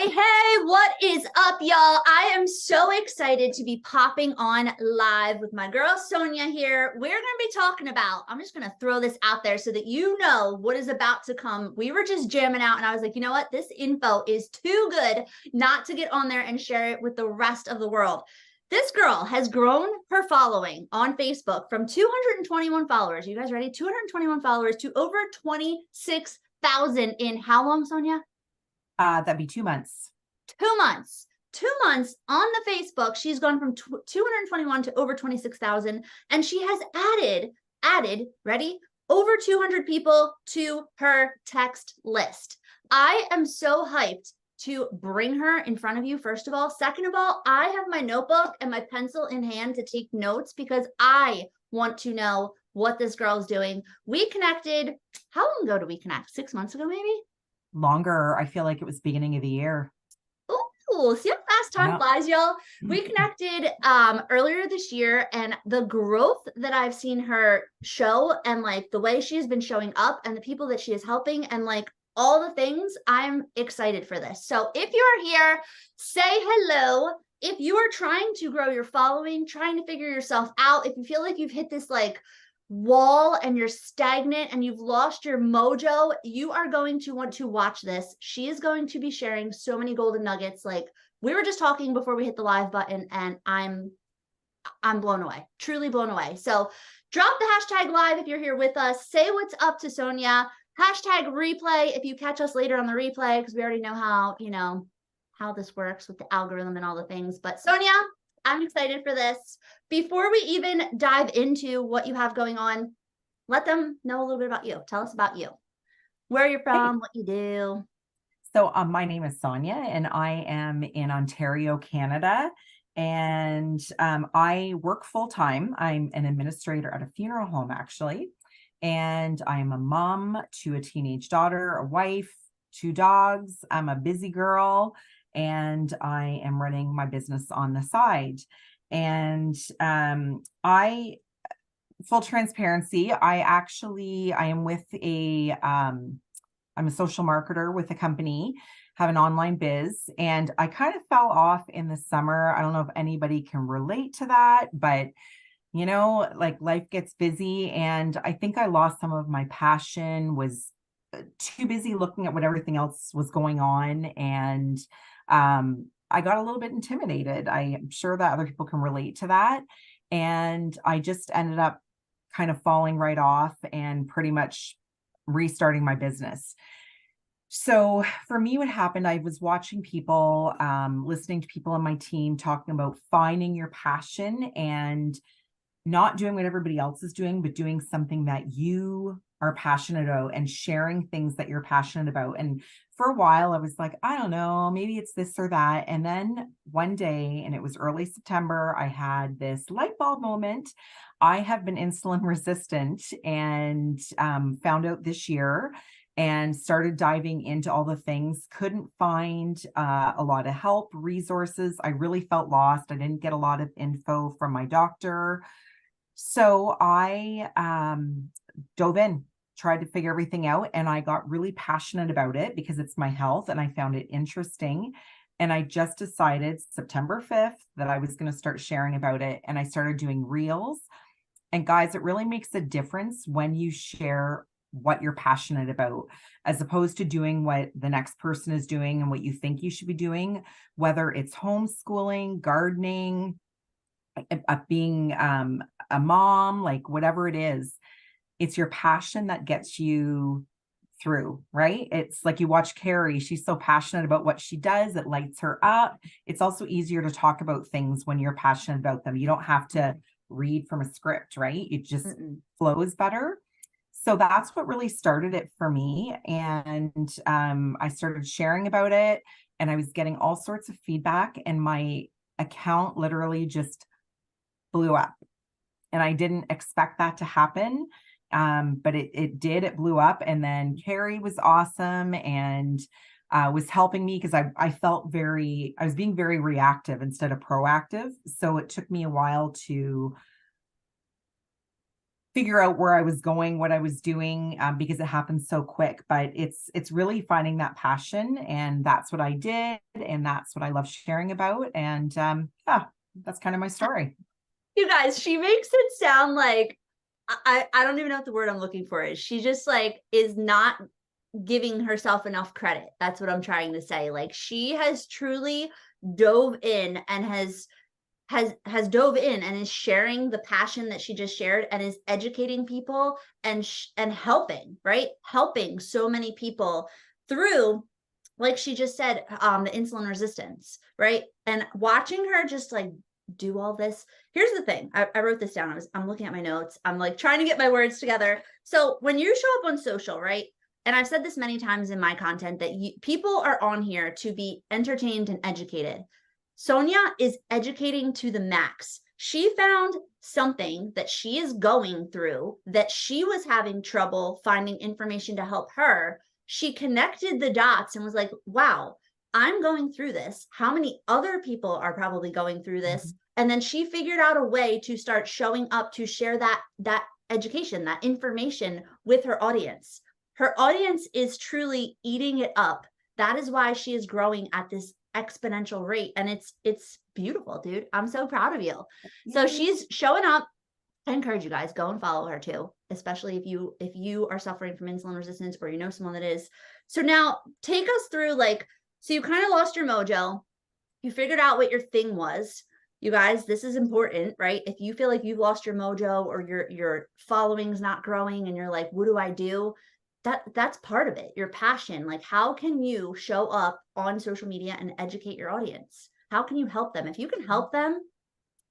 Hey, what is up, y'all? I am so excited to be popping on live with my girl Sonia here. We're going to be talking about, I'm just going to throw this out there so that you know what is about to come. We were just jamming out, and I was like, you know what? This info is too good not to get on there and share it with the rest of the world. This girl has grown her following on Facebook from 221 followers. You guys ready? 221 followers to over 26,000 in how long, Sonia? That'd be 2 months. 2 months. 2 months on the Facebook. She's gone from 221 to over 26,000. And she has added, ready? Over 200 people to her text list. I am so hyped to bring her in front of you, first of all. Second of all, I have my notebook and my pencil in hand to take notes because I want to know what this girl is doing. We connected, how long ago did we connect? 6 months ago, maybe? Longer. I feel like it was beginning of the year. Oh, see how fast time flies, y'all. We connected earlier this year, and the growth that I've seen her show and like the way she's been showing up and the people that she is helping and like all the things, I'm excited for this. So if you're here, say hello. If you are trying to grow your following, trying to figure yourself out, if you feel like you've hit this like wall and you're stagnant and you've lost your mojo, you are going to want to watch this. She is going to be sharing so many golden nuggets. Like we were just talking before we hit the live button, and I'm blown away, truly blown away. So drop the hashtag live if you're here with us. Say what's up to Sonia. Hashtag replay if you catch us later on the replay, because we already know how this works with the algorithm and all the things. But Sonia, I'm excited for this. Before we even dive into what you have going on, let them know a little bit about you. Tell us about you, where you're from, what you do. So my name is Sonia, and I am in Ontario, Canada. And I work full-time. I'm an administrator at a funeral home, actually. And I'm a mom to a teenage daughter, a wife, 2 dogs. I'm a busy girl, and I am running my business on the side. And full transparency, I am with I'm a social marketer with a company, have an online biz, and I kind of fell off in the summer. I don't know if anybody can relate to that, but like life gets busy, and I think I lost some of my passion, was too busy looking at what everything else was going on, and I got a little bit intimidated. I am sure that other people can relate to that, and I just ended up kind of falling right off and pretty much restarting my business. So for me, what happened, I was watching people, listening to people on my team talking about finding your passion and not doing what everybody else is doing, but doing something that you are passionate about and sharing things that you're passionate about. And for a while, I was like, I don't know, maybe it's this or that. And then one day, and it was early September, I had this light bulb moment. I have been insulin resistant and found out this year and started diving into all the things. Couldn't find a lot of help, resources. I really felt lost. I didn't get a lot of info from my doctor. So I dove in, tried to figure everything out, and I got really passionate about it because it's my health and I found it interesting. And I just decided September 5th that I was going to start sharing about it. And I started doing reels. And guys, it really makes a difference when you share what you're passionate about, as opposed to doing what the next person is doing and what you think you should be doing, whether it's homeschooling, gardening, being a mom, like whatever it is, it's your passion that gets you through, right? It's like you watch Carrie, she's so passionate about what she does, it lights her up. It's also easier to talk about things when you're passionate about them. You don't have to read from a script, right? It just flows better. So that's what really started it for me. And I started sharing about it, and I was getting all sorts of feedback, and my account literally just blew up. And I didn't expect that to happen. But it did, it blew up. And then Carrie was awesome and was helping me because I was being very reactive instead of proactive. So it took me a while to figure out where I was going, what I was doing, because it happened so quick. But it's really finding that passion, and that's what I did, and that's what I love sharing about. And yeah, that's kind of my story. You guys, she makes it sound like I don't even know what the word I'm looking for is. She just like is not giving herself enough credit. That's what I'm trying to say. Like she has truly dove in and has dove in and is sharing the passion that she just shared and is educating people and helping, right? Helping so many people through, like she just said, the insulin resistance, right? And watching her just like do all this. Here's the thing. I wrote this down. I'm looking at my notes. I'm like trying to get my words together. So when you show up on social, right? And I've said this many times in my content that people are on here to be entertained and educated. Sonia is educating to the max. She found something that she is going through that she was having trouble finding information to help her. She connected the dots and was like, wow, I'm going through this. How many other people are probably going through this? Mm-hmm. And then she figured out a way to start showing up to share that education, that information with her audience. Her audience is truly eating it up. That is why she is growing at this exponential rate. And it's beautiful, dude. I'm so proud of you. So she's showing up. I encourage you guys, go and follow her too, especially if you are suffering from insulin resistance or you know someone that is. So now take us through like, so you kind of lost your mojo. You figured out what your thing was. You guys, this is important, right? If you feel like you've lost your mojo or your following's not growing and you're like, what do I do? That's part of it. Your passion. Like, how can you show up on social media and educate your audience? How can you help them? If you can help them,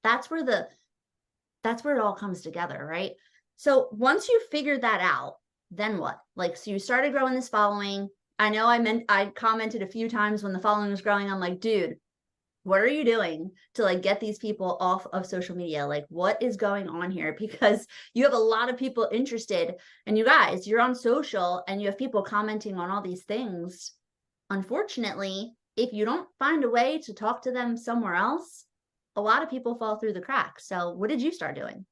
that's where it all comes together, right? So once you figured that out, then what? Like, so you started growing this following. I know I commented a few times when the following was growing. I'm like, dude, what are you doing to like get these people off of social media? Like, what is going on here? Because you have a lot of people interested, and you guys, you're on social and you have people commenting on all these things. Unfortunately, if you don't find a way to talk to them somewhere else, a lot of people fall through the cracks. So what did you start doing?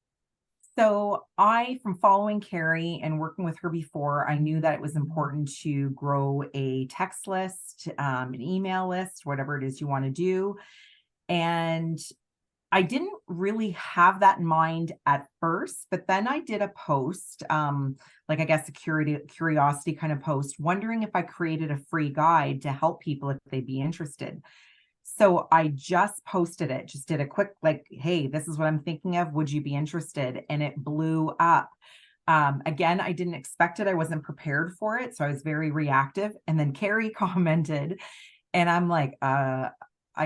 So from following Carrie and working with her before, I knew that it was important to grow a text list, an email list, whatever it is you want to do. And I didn't really have that in mind at first, but then I did a post, like I guess a curiosity kind of post, wondering if I created a free guide to help people if they'd be interested. So I just posted it, just did a quick, like, hey, this is what I'm thinking of. Would you be interested? And it blew up. Again, I didn't expect it. I wasn't prepared for it. So I was very reactive. And then Carrie commented and I'm like, I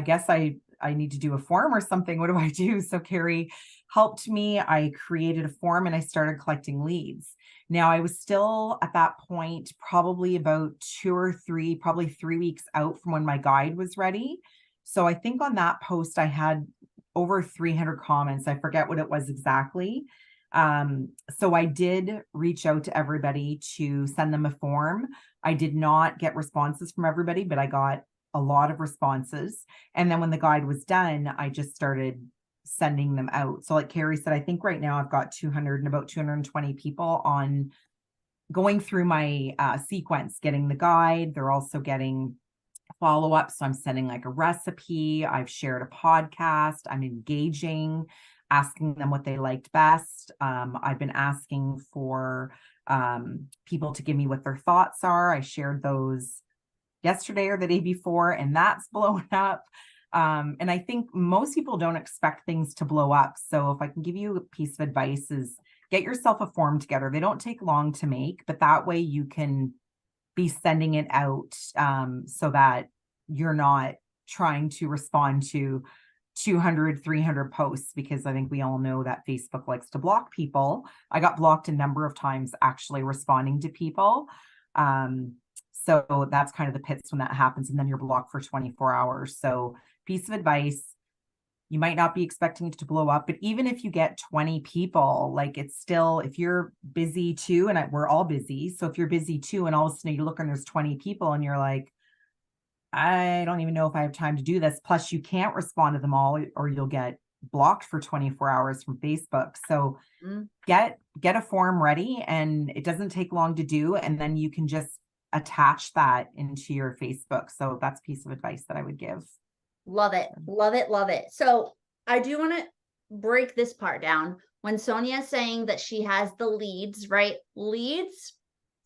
guess I need to do a form or something. What do I do? So Carrie helped me. I created a form and I started collecting leads. Now I was still at that point, probably about 3 weeks out from when my guide was ready. So I think on that post, I had over 300 comments. I forget what it was exactly. So I did reach out to everybody to send them a form. I did not get responses from everybody, but I got a lot of responses. And then when the guide was done, I just started sending them out. So like Carrie said, I think right now I've got about 220 people on going through my sequence, getting the guide. They're also getting follow-up. So I'm sending like a recipe. I've shared a podcast. I'm engaging, asking them what they liked best. I've been asking for people to give me what their thoughts are. I shared those yesterday or the day before, and that's blown up. And I think most people don't expect things to blow up. So if I can give you a piece of advice is get yourself a form together. They don't take long to make, but that way you can be sending it out so that you're not trying to respond to 200, 300 posts, because I think we all know that Facebook likes to block people. I got blocked a number of times actually responding to people. So that's kind of the pits when that happens, and then you're blocked for 24 hours. So piece of advice, you might not be expecting it to blow up, but even if you get 20 people, like it's still, if you're busy too, and we're all busy. So if you're busy too, and all of a sudden you look and there's 20 people and you're like, I don't even know if I have time to do this. Plus you can't respond to them all or you'll get blocked for 24 hours from Facebook. So Mm. get a form ready, and it doesn't take long to do. And then you can just attach that into your Facebook. So that's a piece of advice that I would give. Love it. Love it. Love it. So I do want to break this part down. When Sonia is saying that she has the leads, right? Leads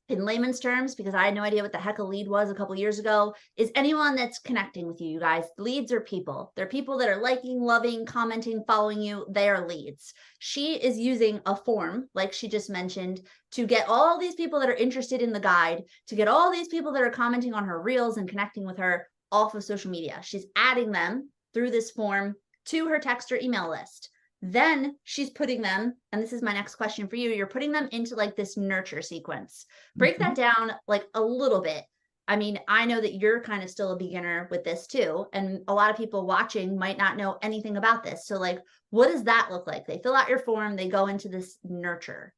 in layman's terms, because I had no idea what the heck a lead was a couple years ago, is anyone that's connecting with you guys. Leads are people. They're people that are liking, loving, commenting, following you. They are leads. She is using a form, like she just mentioned, to get all these people that are interested in the guide, to get all these people that are commenting on her reels and connecting with her off of social media. She's adding them through this form to her text or email list. Then she's putting them, and this is my next question for you, you're putting them into like this nurture sequence. Break that down like a little bit. I mean, I know that you're kind of still a beginner with this too, and a lot of people watching might not know anything about this. So like, what does that look like? They fill out your form, they go into this nurture.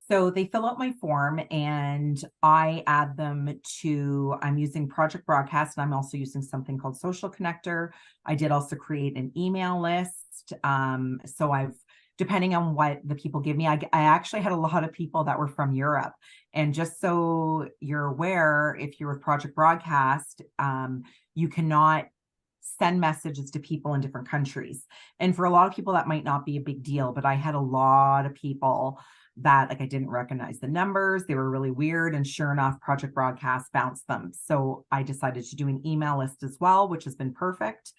So they fill out my form and I add them to, I'm using Project Broadcast, and I'm also using something called Social Connector. I did also create an email list. So I've, depending on what the people give me, I actually had a lot of people that were from Europe. And just so you're aware, if you're with Project Broadcast, you cannot send messages to people in different countries. And for a lot of people, that might not be a big deal, but I had a lot of people that like I didn't recognize the numbers. They were really weird. And sure enough, Project Broadcast bounced them. So I decided to do an email list as well, which has been perfect.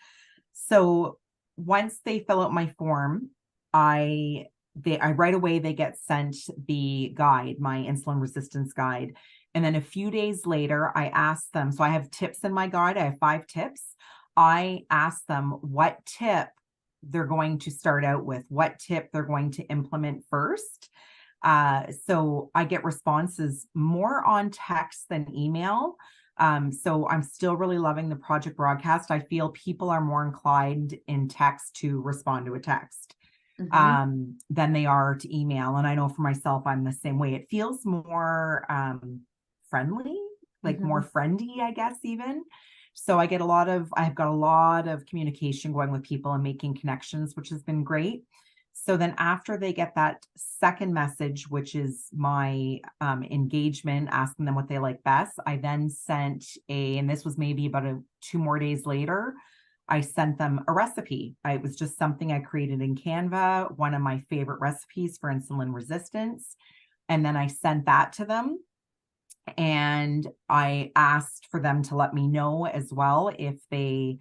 So once they fill out my form, I right away, they get sent the guide, my insulin resistance guide. And then a few days later, I ask them, so I have tips in my guide. I have 5 tips. I ask them what tip they're going to start out with, what tip they're going to implement first. So I get responses more on text than email. So I'm still really loving the Project Broadcast. I feel people are more inclined in text to respond to a text than they are to email. And I know for myself, I'm the same way. It feels more friendly, like more friendly, I guess, even. So I've got a lot of communication going with people and making connections, which has been great. So then after they get that second message, which is my engagement, asking them what they like best, I then sent and this was maybe about 2 more days later, I sent them a recipe. It was just something I created in Canva, one of my favorite recipes for insulin resistance. And then I sent that to them. And I asked for them to let me know as well if they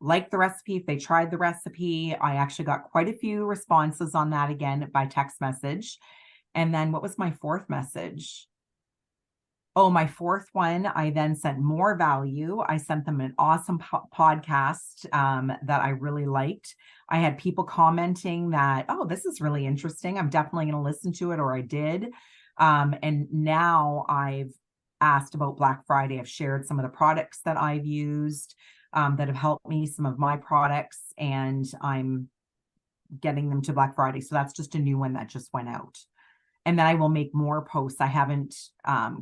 liked the recipe, if they tried the recipe. I actually got quite a few responses on that again by text message. And then what was my 4th message? Oh, my 4th one, I then sent more value. I sent them an awesome podcast that I really liked. I had people commenting that, oh, this is really interesting. I'm definitely going to listen to it, or I did. And now I've asked about Black Friday. I've shared some of the products that I've used that have helped me, some of my products, and I'm getting them to Black Friday. So that's just a new one that just went out. And then I will make more posts. I haven't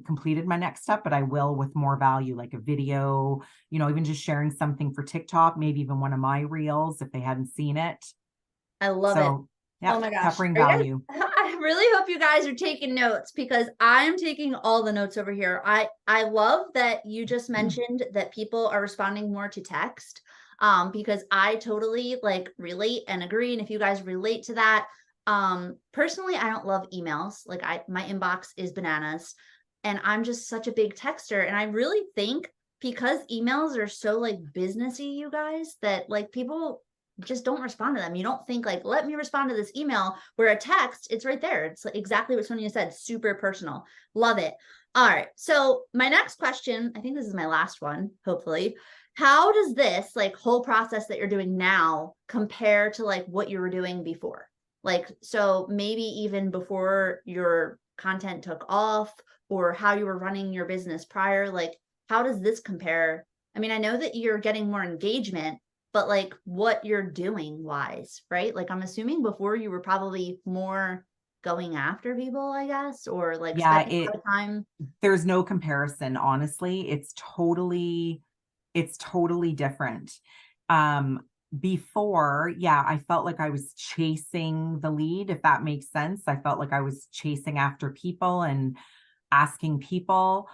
completed my next step, but I will with more value, like a video, even just sharing something for TikTok, maybe even one of my reels if they hadn't seen it. I love it. Yeah, oh my gosh. covering value. I really hope you guys are taking notes, because I'm taking all the notes over here. I love that you just mentioned that people are responding more to text, because I totally like relate and agree. And if you guys relate to that, personally, I don't love emails. Like my inbox is bananas, and I'm just such a big texter. And I really think because emails are so like businessy, you guys, that like people just don't respond to them. You don't think like, let me respond to this email, where a text, it's right there. It's like exactly what Sonia said, super personal. Love it. All right. So my next question, I think this is my last one, hopefully. How does this like whole process that you're doing now compare to like what you were doing before? Like, so maybe even before your content took off, or how you were running your business prior, like how does this compare? I mean, I know that you're getting more engagement, but like what you're doing wise, right? Like I'm assuming before you were probably more going after people, I guess, or like spending a lot of time. There's no comparison, honestly. It's totally different. before, yeah, I felt like I was chasing the lead, if that makes sense. I felt like I was chasing after people and asking people.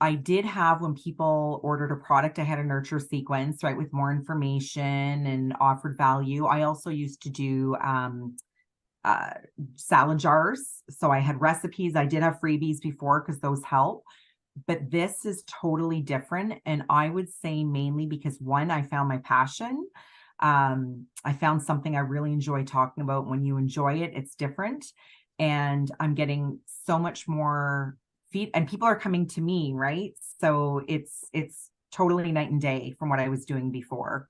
I did have, when people ordered a product, I had a nurture sequence, right, with more information and offered value. I also used to do uh, salad jars. So I had recipes. I did have freebies before because those help. But this is totally different. And I would say mainly because, one, I found my passion. I found something I really enjoy talking about. When you enjoy it, it's different. And I'm getting so much more feed, and people are coming to me, right? So it's totally night and day from what I was doing before.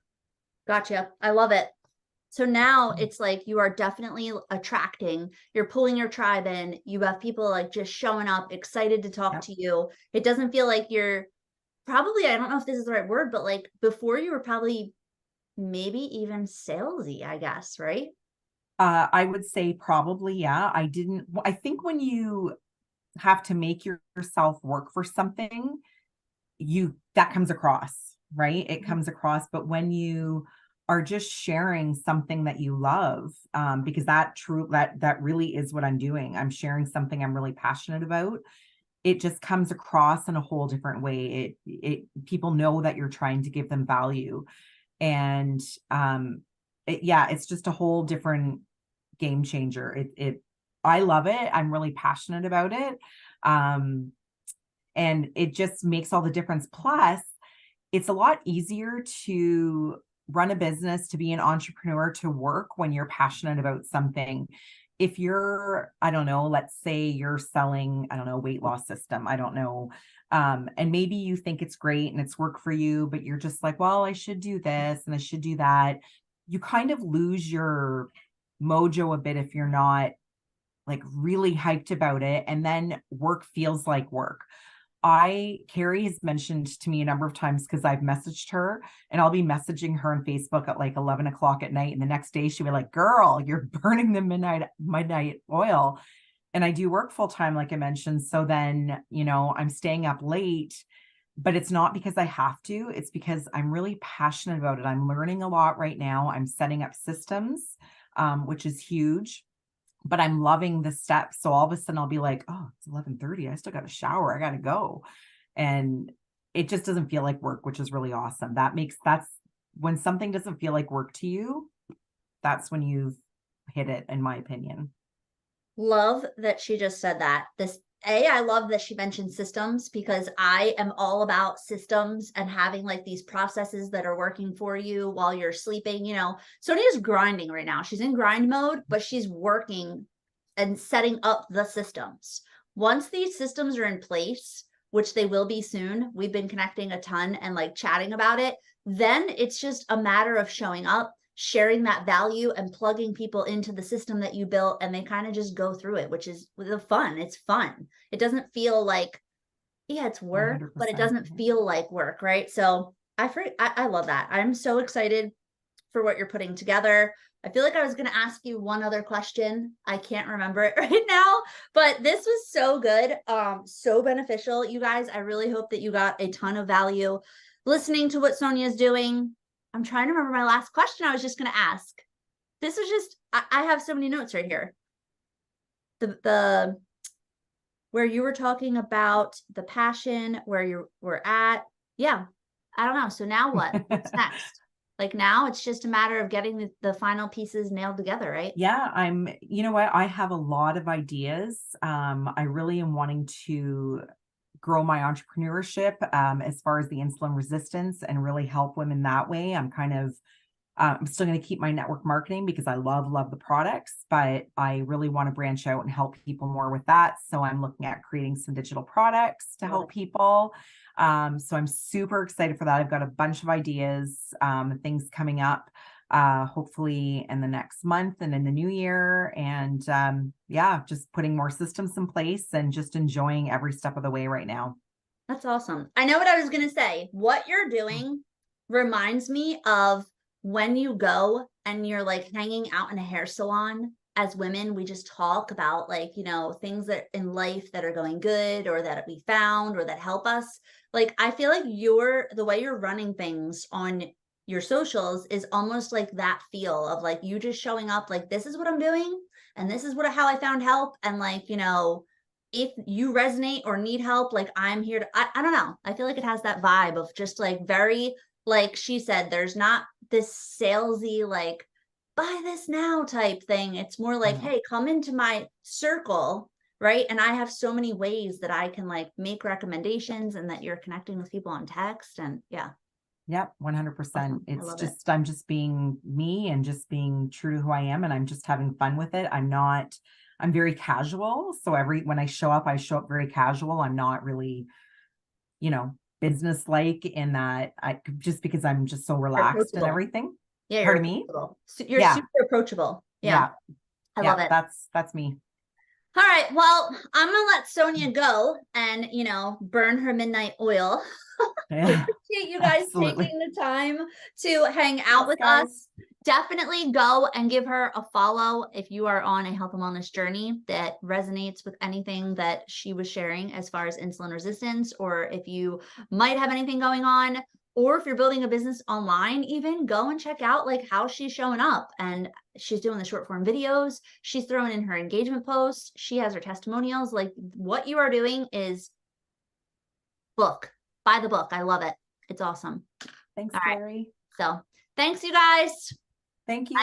Gotcha. I love it. So now it's like you are definitely attracting, you're pulling your tribe in. You have people like just showing up, excited to talk Yep. to you. It doesn't feel like you're probably, I don't know if this is the right word, but like before you were probably maybe even salesy, I guess, right? I would say probably, yeah. I think when you have to make yourself work for something, that comes across, right? It Mhm. comes across. But when you are just sharing something that you love, because that really is what I'm doing. I'm sharing something I'm really passionate about. It just comes across in a whole different way. People know that you're trying to give them value. And yeah, it's just a whole different game changer. I love it. I'm really passionate about it. Um, and it just makes all the difference. Plus, it's a lot easier to run a business, to be an entrepreneur, to work when you're passionate about something. If you're, I don't know, let's say you're selling, I don't know, weight loss system, I don't know. And maybe you think it's great and it's work for you, but you're just like, well, I should do this and I should do that. You kind of lose your mojo a bit if you're not like really hyped about it. And then work feels like work. Carrie has mentioned to me a number of times, because I've messaged her, and I'll be messaging her on Facebook at like 11 o'clock at night. And the next day she'll be like, girl, you're burning the midnight oil. And I do work full time, like I mentioned. So then, I'm staying up late, but it's not because I have to. It's because I'm really passionate about it. I'm learning a lot right now. I'm setting up systems, which is huge, but I'm loving the steps. So all of a sudden I'll be like, oh, it's 11:30. I still got a shower. I got to go. And it just doesn't feel like work, which is really awesome. That's when something doesn't feel like work to you, that's when you've hit it, in my opinion. Love that she just said that. I love that she mentioned systems because I am all about systems and having like these processes that are working for you while you're sleeping. Sonia's grinding right now. She's in grind mode, but she's working and setting up the systems. Once these systems are in place, which they will be soon, we've been connecting a ton and like chatting about it. Then it's just a matter of showing up, sharing that value, and plugging people into the system that you built, and they kind of just go through it, which is the fun. It's fun. It doesn't feel like, yeah, it's work, but it 100%. doesn't feel like work, right? So I love that. I'm so excited for what you're putting together. I feel like I was going to ask you one other question. I can't remember it right now, but this was so good. So beneficial. You guys, I really hope that you got a ton of value listening to what Sonia's doing. I'm trying to remember my last question I was just going to ask. This was just, I have so many notes right here. The where you were talking about the passion, where you were at. Yeah. I don't know. So now what? What's next? Like now it's just a matter of getting the final pieces nailed together, right? Yeah, you know what? I have a lot of ideas. I really am wanting to grow my entrepreneurship, as far as the insulin resistance, and really help women that way. I'm still going to keep my network marketing because I love the products, but I really want to branch out and help people more with that. So I'm looking at creating some digital products to Love help it. people. So I'm super excited for that. I've got a bunch of ideas, things coming up, hopefully in the next month and in the new year. And yeah, just putting more systems in place and just enjoying every step of the way right now. That's awesome. I know what I was going to say. What you're doing reminds me of when you go and you're like hanging out in a hair salon. As women, we just talk about like, things that in life that are going good or that we found or that help us. Like, I feel like the way you're running things on your socials is almost like that feel of like you just showing up like, this is what I'm doing and this is how I found help. And like, if you resonate or need help, like I'm here to, I don't know. I feel like it has that vibe of just like very, like she said, there's not this salesy, like buy this now type thing. It's more like, hey, come into my circle, right? And I have so many ways that I can like make recommendations and that you're connecting with people on text. And yeah. Yep, 100%. Awesome. It's just, I'm just being me and just being true to who I am. And I'm just having fun with it. I'm very casual. So when I show up very casual. I'm not really, business like in that just because I'm just so relaxed and everything. Yeah. Pardon me? You're super approachable. Yeah. I love it. That's me. All right. Well, I'm going to let Sonia go and, burn her midnight oil. Yeah, Appreciate you guys taking the time to hang out with us. Definitely go and give her a follow if you are on a health and wellness journey that resonates with anything that she was sharing as far as insulin resistance, or if you might have anything going on, or if you're building a business online, even go and check out like how she's showing up. And she's doing the short form videos. She's throwing in her engagement posts. She has her testimonials. Like what you are doing is buy the book. I love it. It's awesome. Thanks, Carrie. So thanks, you guys. Thank you.